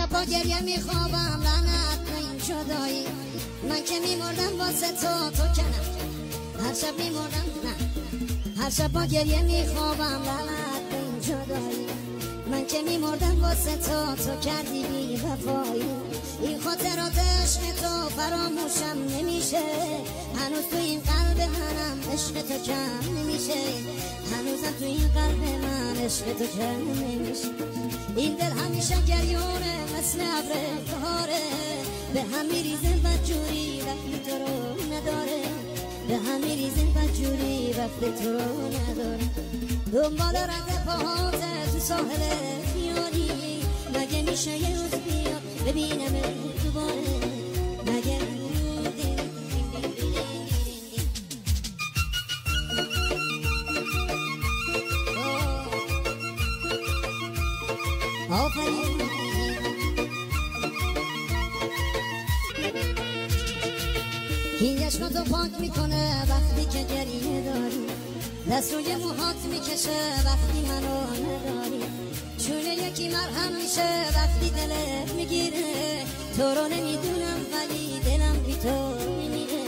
شب با گریه میخوابم لعنت به این جدایی من که میمردم واسه تو که نه هر شب میمردم نه هر شب با گریه میخوابم لعنت به این جدایی من که میمردم واسه تو کردی بی وفایی این خاطرات عشق تو فراموشم نمیشه هنوز تو این قلب منم عشق تو کم نمیشه هنوزم تو این قلب من عشق تو کم نمیشه این دل همیشه گریونه مثل ابر بهاره به هم میریزه بدجوری وقتی تو رو نداره به هم میریزه بدجوری وقتی تو رو نداره دنبال رد پاهاته تو ساحل خیالی مگه میشه یه روز بیاد ببینم دوباره مگه آفرین این چشماتو پاک میکنه وقتی که گریه داری دست روی موهات میکشه وقتی منو نداری چونه یکی مرهم میشه وقتی دلت میگیره تو رو نمیدونم ولی دلم بی تو میمیره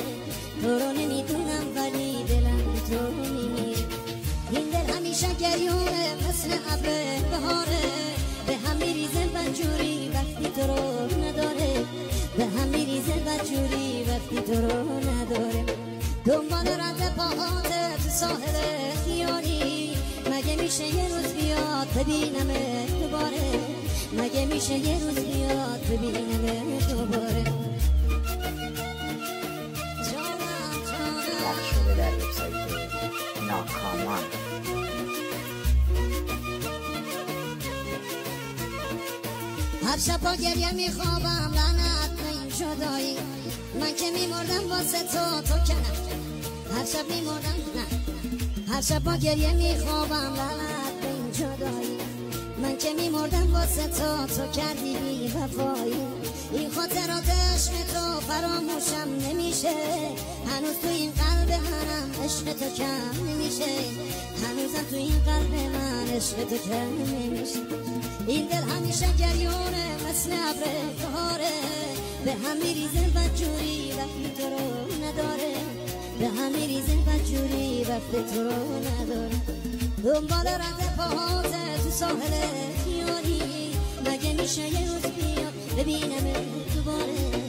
تو رو نمیدونم ولی دلم بی تو میمیره این دل همیشه گریونه مثل ابر بهاره به هم میریزه بدجوری وقتی تو رو نداره به هم میریزه بدجوری وقتی تو رو نداره دنبال رد پاهاته تو ساحل خیالی مگه میشه یه روز بیاد ببینم دوباره مگه میشه یه روز بیاد ببینم دوباره ضبط شده در وبسایت ناکامان. هر شب با گریه میخوابم لعنت به این جدایی من که میمردم واسه تو که نه هر شب میمردم نه هر شب با گریه میخوابم لعنت به این جدایی من که میمردم واسه تو کردی بی وفایی این خاطرات عشق تو فراموشم نمیشه هنوز تو این قلب منم عشق تو کم نمیشه هنوزم تو این قلب من عشق تو کم نمیشه این دل همیشه گریونه مثل ابر بهاره به هم میریزه بدجوری وقتی تو رو نداره به هم میریزه بدجوری وقتی تو رو نداره دنبال رد پاهاته تو ساحل خیالی مگه میشه یه روز بیاد ببینم دوباره